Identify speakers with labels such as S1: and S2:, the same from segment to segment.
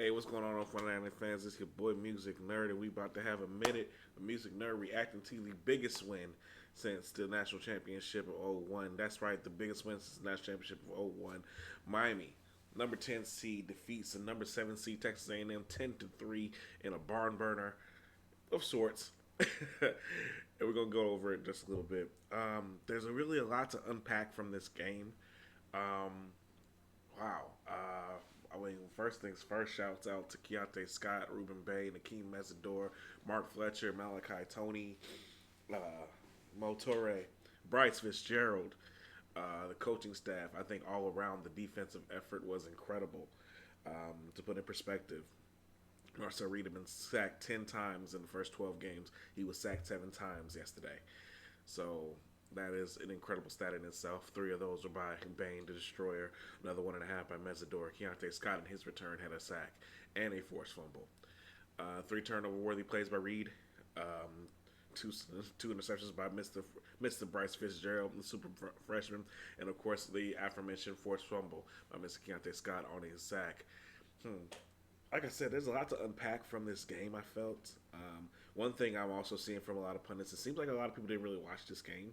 S1: Hey, what's going on, OFF199 fans? It's your boy MusiqNerd, and we about to have a minute of MusiqNerd reacting to the biggest win since the national championship of '01. That's right, the biggest win since the national championship of '01. Miami, number 10 seed, defeats the number 7 seed Texas A&M 10-3 in a barn burner of sorts. And we're gonna go over it just a little bit. There's really a lot to unpack from this game. Um, Wow. I mean, first things first, shouts out to Keontae Scott, Ruben Bay, Nakeem Mesidor, Mark Fletcher, Malachi Tony, uh, Mo Torre, Bryce Fitzgerald, the coaching staff. I think all around the defensive effort was incredible. To put in perspective, Marcel Reed had been sacked 10 times in the first 12 games. He was sacked 7 times yesterday. So that is an incredible stat in itself. 3 of those were by Bain, the Destroyer. Another 1.5 by Mesidor. Keontae Scott in his return had a sack and a forced fumble. 3 turnover-worthy plays by Reed. Um, two interceptions by Mr. Bryce Fitzgerald, the super freshman, and of course the aforementioned forced fumble by Mr. Keontae Scott on his sack. Hmm. Like I said, there's a lot to unpack from this game. I felt one thing I'm also seeing from a lot of pundits. It seems like a lot of people didn't really watch this game,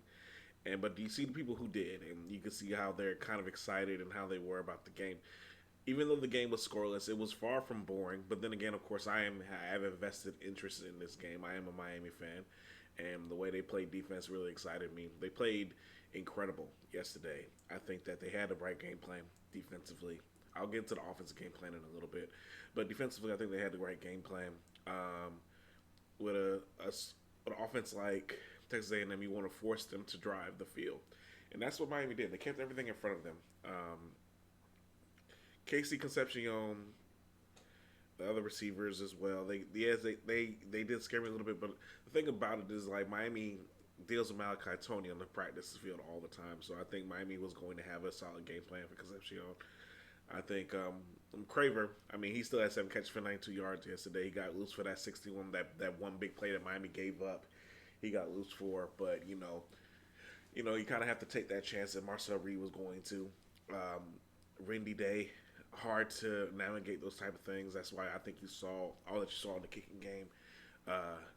S1: but you see the people who did, and you can see how they're kind of excited and how they were about the game. Even though the game was scoreless, it was far from boring. But then again, of course, I have a vested interest in this game. I am a Miami fan, and the way they played defense really excited me. They played incredible yesterday. I think that they had the right game plan defensively. I'll get into the offensive game plan in a little bit, but defensively, I think they had the right game plan. With an offense like Texas A&M, you want to force them to drive the field, and that's what Miami did. They kept everything in front of them. Casey Concepcion, the other receivers as well. They did scare me a little bit, but the thing about it is like Miami deals with Malachi Tony on the practice field all the time, so I think Miami was going to have a solid game plan for Concepcion. I think Craver. I mean, he still had 7 catches for 92 yards yesterday. He got loose for that 61. That one big play that Miami gave up. He got loose for, but you kind of have to take that chance that Marcel Reed was going to. Windy day, hard to navigate those type of things. That's why I think you saw all that you saw in the kicking game.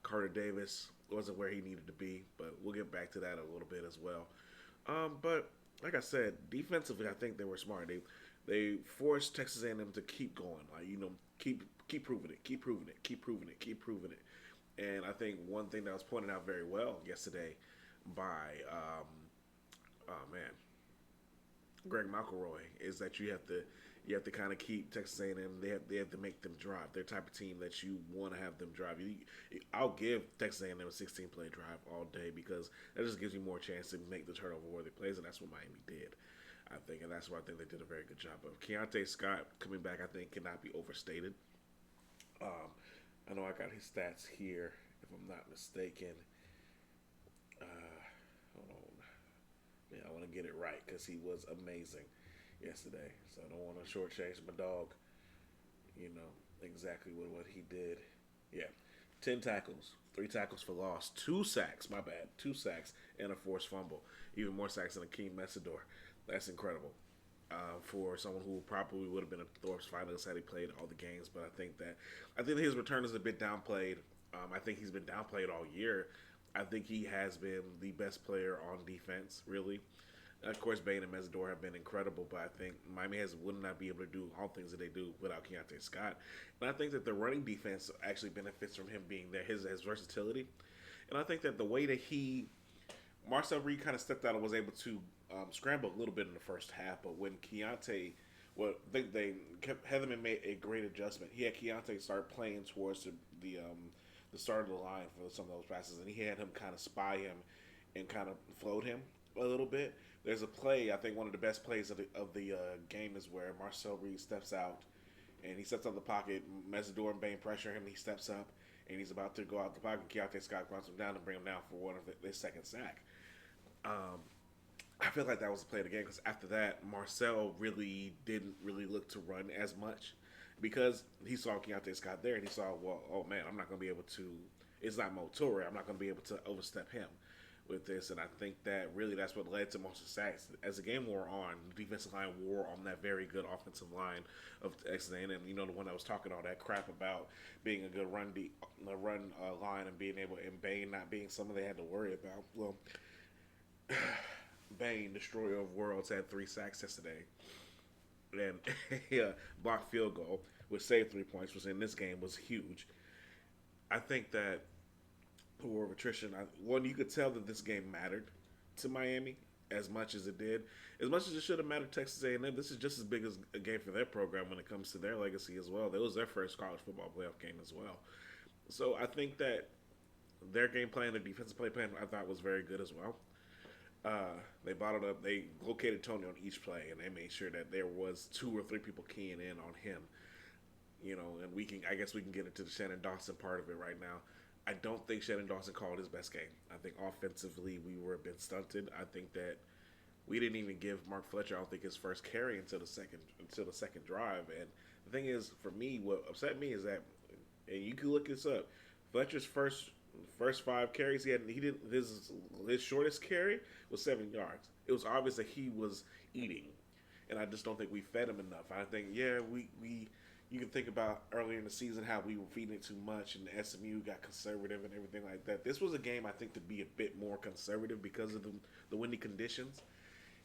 S1: Carter Davis wasn't where he needed to be, but we'll get back to that a little bit as well. But like I said, defensively, I think they were smart. They forced Texas A&M to keep going, like keep proving it, keep proving it, keep proving it, keep proving it. And I think one thing that was pointed out very well yesterday by oh man, Greg McElroy is that you have to kind of keep Texas A&M. They have to make them drive. They're the type of team that you want to have them drive. I'll give Texas A&M a 16-play drive all day because that just gives you more chance to make the turnover-worthy plays, and that's what Miami did. I think, and that's why I think they did a very good job of. Keontae Scott coming back, I think, cannot be overstated. Um, I know I got his stats here, if I'm not mistaken. Hold on. Yeah, I want to get it right because he was amazing yesterday. So I don't want to shortchange my dog. You know exactly what he did. Yeah, 10 tackles, 3 tackles for loss, 2 sacks. My bad, 2 sacks and a forced fumble. Even more sacks than Akeem Mesidor. That's incredible. For someone who probably would have been a Thorpe's finalist had he played all the games, but I think his return is a bit downplayed. I think he's been downplayed all year. I think he has been the best player on defense, really. Of course, Bain and Mesidor have been incredible, but I think Miami would not be able to do all things that they do without Keontae Scott. And I think that the running defense actually benefits from him being there, his versatility. And I think that the way that Marcel Reed kind of stepped out and was able to scramble a little bit in the first half, but when Keontae, well, I think they kept Heatherman made a great adjustment. He had Keontae start playing towards the start of the line for some of those passes, and he had him kind of spy him and kind of float him a little bit. There's a play, I think one of the best plays of the game is where Marcel Reed steps out, and he steps out of the pocket. Mesidor and Bain pressure him, and he steps up, and he's about to go out the pocket. Keontae Scott runs him down and bring him down for one of his second sack. Um, I feel like that was the play of the game because after that, Marcel really didn't really look to run as much because he saw Keontae Scott there and he saw, well, oh man, I'm not going to be able to. It's not Mo Torre. I'm not going to be able to overstep him. with this, and I think that really that's what led to most of the sacks. As the game wore on, the defensive line wore on that very good offensive line of Texas A&M. You know, the one that was talking all that crap about being a good line and being able, and Bain not being someone they had to worry about. Well, Bain, destroyer of worlds, had 3 sacks yesterday, and a blocked field goal, which saved 3 points, was in this game was huge. I think that the war of attrition. One, you could tell that this game mattered to Miami as much as it did, as much as it should have mattered to Texas A&M. This is just as big as a game for their program when it comes to their legacy as well. That was their first college football playoff game as well. So I think that their game plan, their defensive play plan, I thought was very good as well. They bottled up. They located Tony on each play, and they made sure that there was 2 or 3 people keying in on him. You know, and I guess we can get into the Shannon Dawson part of it right now. I don't think Shannon Dawson called his best game. I think offensively we were a bit stunted. I think that we didn't even give Mark Fletcher, I don't think, his first carry until the second drive. And the thing is, for me, what upset me is that, and you can look this up, Fletcher's first 5 carries he didn't his shortest carry was 7 yards. It was obvious that he was eating, and I just don't think we fed him enough. I think we you can think about earlier in the season how we were feeding it too much and SMU got conservative and everything like that. This was a game, I think, to be a bit more conservative because of the windy conditions.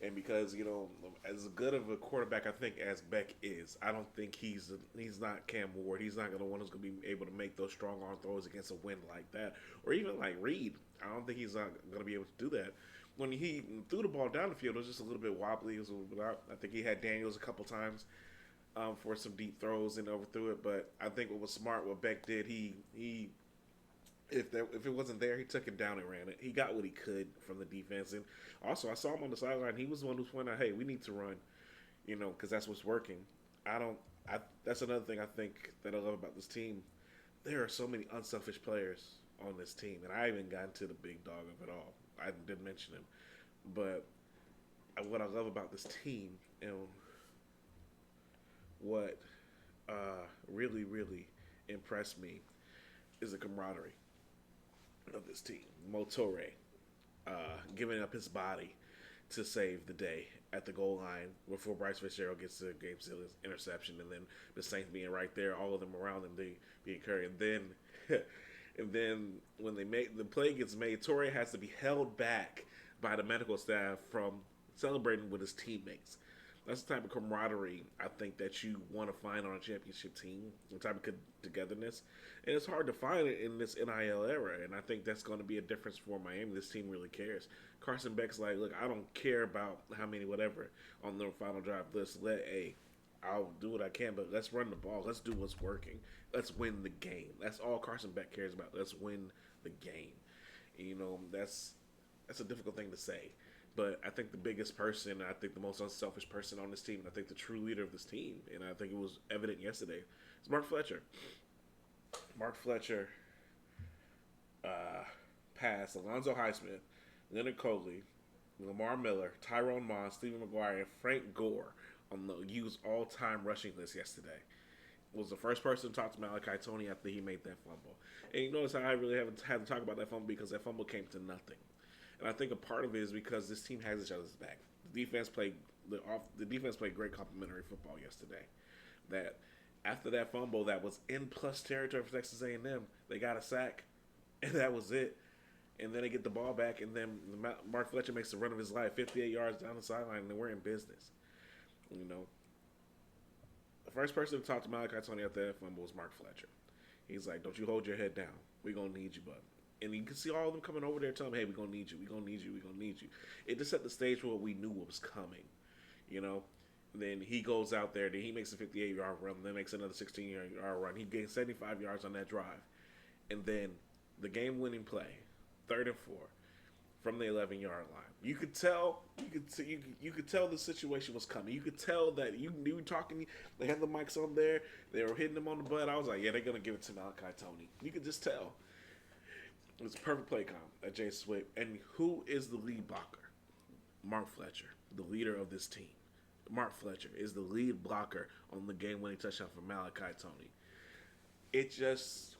S1: And because, you know, as good of a quarterback I think as Beck is, I don't think he's not Cam Ward. He's not the one who's going to be able to make those strong arm throws against a wind like that. Or even like Reed. I don't think he's not going to be able to do that. When he threw the ball down the field, it was just a little bit wobbly. It was a little bit out. I think he had Daniels a couple times for some deep throws and overthrew it. But I think what was smart, what Beck did, if it wasn't there, he took it down and ran it. He got what he could from the defense. And also, I saw him on the sideline. He was the one who pointed out, hey, we need to run, you know, because that's what's working. That's another thing I think that I love about this team. There are so many unselfish players on this team. And I haven't gotten to the big dog of it all. I didn't mention him. But what I love about this team and what really, really impressed me is the camaraderie of this team. Motore giving up his body to save the day at the goal line before Bryce Fitzgerald gets the game-sealing interception, and then the Saints being right there, all of them around them being carried. And then when the play gets made, Torrey has to be held back by the medical staff from celebrating with his teammates. That's the type of camaraderie I think that you want to find on a championship team, the type of togetherness. And it's hard to find it in this NIL era, and I think that's going to be a difference for Miami. This team really cares. Carson Beck's like, look, I don't care about how many whatever on the final drive. I'll do what I can, but let's run the ball. Let's do what's working. Let's win the game. That's all Carson Beck cares about. Let's win the game. And, you know, that's a difficult thing to say. But I think the biggest person, I think the most unselfish person on this team, and I think the true leader of this team, and I think it was evident yesterday, is Mark Fletcher. Mark Fletcher passed Alonzo Highsmith, Leonard Coley, Lamar Miller, Tyrone Moss, Stephen McGuire, and Frank Gore on the U's all-time rushing list yesterday. Was the first person to talk to Malachi Tony after he made that fumble. And you notice how I really haven't had to talk about that fumble because that fumble came to nothing. And I think a part of it is because this team has each other's back. The defense played great complimentary football yesterday. That after that fumble that was in plus territory for Texas A&M, they got a sack, and that was it. And then they get the ball back, and then Mark Fletcher makes the run of his life, 58 yards down the sideline, and we're in business. You know, the first person to talk to Malachi Tony after that fumble was Mark Fletcher. He's like, "Don't you hold your head down. We're gonna need you, bud." And you can see all of them coming over there telling him, hey, we're going to need you, we're going to need you, we're going to need you. It just set the stage for what we knew what was coming, you know. Then he goes out there, then he makes a 58-yard run, then makes another 16-yard run. He gains 75 yards on that drive. And then the game-winning play, 3rd and 4, from the 11-yard line. You could tell the situation was coming. You could tell that you were talking, they had the mics on there, they were hitting him on the butt. I was like, yeah, they're going to give it to Malachi Tony. You could just tell. It was a perfect play call at Jay Swift. And who is the lead blocker? Mark Fletcher, the leader of this team. Mark Fletcher is the lead blocker on the game-winning touchdown for Malachi Tony. It just,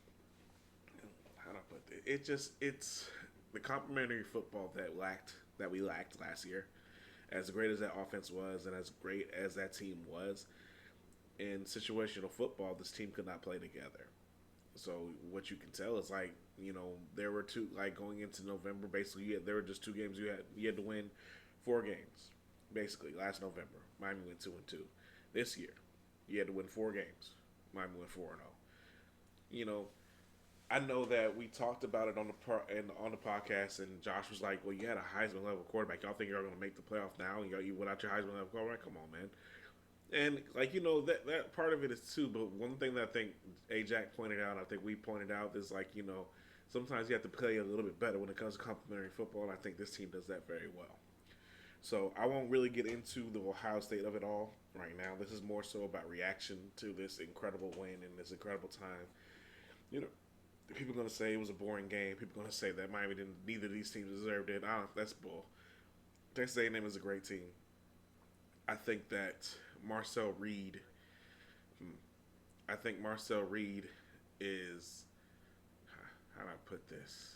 S1: how do I put it? It's the complementary football that we lacked last year. As great as that offense was, and as great as that team was, in situational football, this team could not play together. So what you can tell is like there were two like going into November. Basically, there were just two games you had to win, four games. Basically, last November, Miami went 2-2. This year, you had to win four games. Miami went 4-0. You know, I know that we talked about it on the podcast, and Josh was like, "Well, you had a Heisman level quarterback. Y'all think you're going to make the playoff now? And you went out your Heisman level quarterback? Come on, man." And like that part of it is too. But one thing that I think Ajax pointed out, I think we pointed out, is like sometimes you have to play a little bit better when it comes to complementary football, and I think this team does that very well. So I won't really get into the Ohio State of it all right now. This is more so about reaction to this incredible win and this incredible time. You know, people are gonna say it was a boring game. People are gonna say that Miami didn't. Neither of these teams deserved it. That's bull. Texas A&M is a great team. I think that Marcel Reed. I think Marcel Reed is. How do I put this?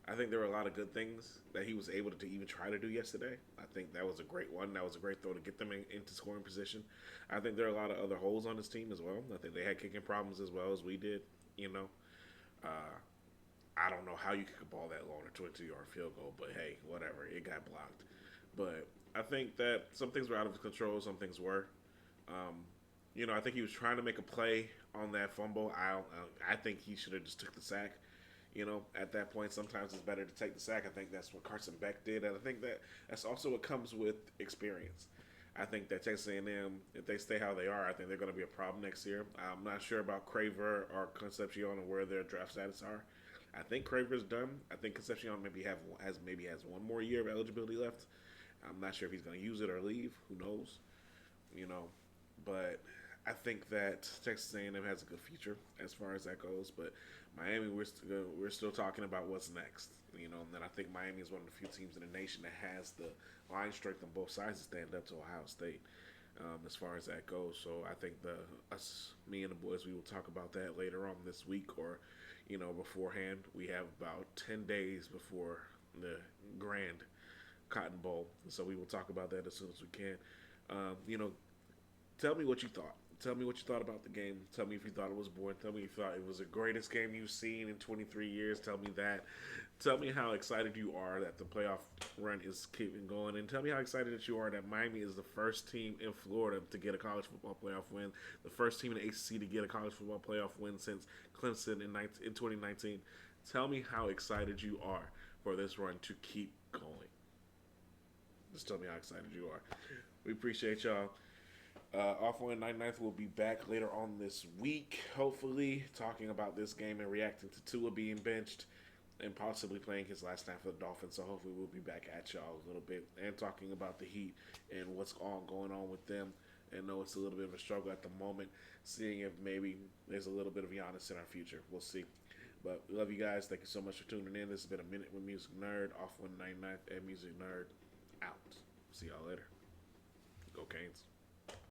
S1: I think there were a lot of good things that he was able to even try to do yesterday. I think that was a great one. That was a great throw to get them into scoring position. I think there are a lot of other holes on this team as well. I think they had kicking problems as well as we did. I don't know how you kick a ball that long, a 22-yard field goal, but hey, whatever. It got blocked. But I think that some things were out of his control. Some things were. I think he was trying to make a play on that fumble. I think he should have just took the sack. At that point, sometimes it's better to take the sack. I think that's what Carson Beck did, and I think that's also what comes with experience. I think that Texas A&M, if they stay how they are, I think they're going to be a problem next year. I'm not sure about Craver or Concepcion and where their draft status are. I think Craver's done. I think Concepcion has one more year of eligibility left. I'm not sure if he's going to use it or leave. Who knows? But I think that Texas A&M has a good future as far as that goes. But Miami, we're still talking about what's next. And I think Miami is one of the few teams in the nation that has the line strength on both sides to stand up to Ohio State as far as that goes. So I think me and the boys, we will talk about that later on this week or, beforehand. We have about 10 days before the grand Cotton Bowl. So we will talk about that as soon as we can. Tell me what you thought. Tell me what you thought about the game. Tell me if you thought it was boring. Tell me if you thought it was the greatest game you've seen in 23 years. Tell me that. Tell me how excited you are that the playoff run is keeping going. And tell me how excited that you are that Miami is the first team in Florida to get a college football playoff win. The first team in the ACC to get a college football playoff win since Clemson in 2019. Tell me how excited you are for this run to keep going. Just tell me how excited you are. We appreciate y'all. OFF199th's will be back later on this week, hopefully, talking about this game and reacting to Tua being benched and possibly playing his last time for the Dolphins. So hopefully we'll be back at y'all a little bit and talking about the Heat and what's all going on with them. And know it's a little bit of a struggle at the moment, seeing if maybe there's a little bit of Giannis in our future. We'll see. But we love you guys. Thank you so much for tuning in. This has been A Minute with MusiqNerd, OFF199th and MusiqNerd out. See y'all later. Go Canes.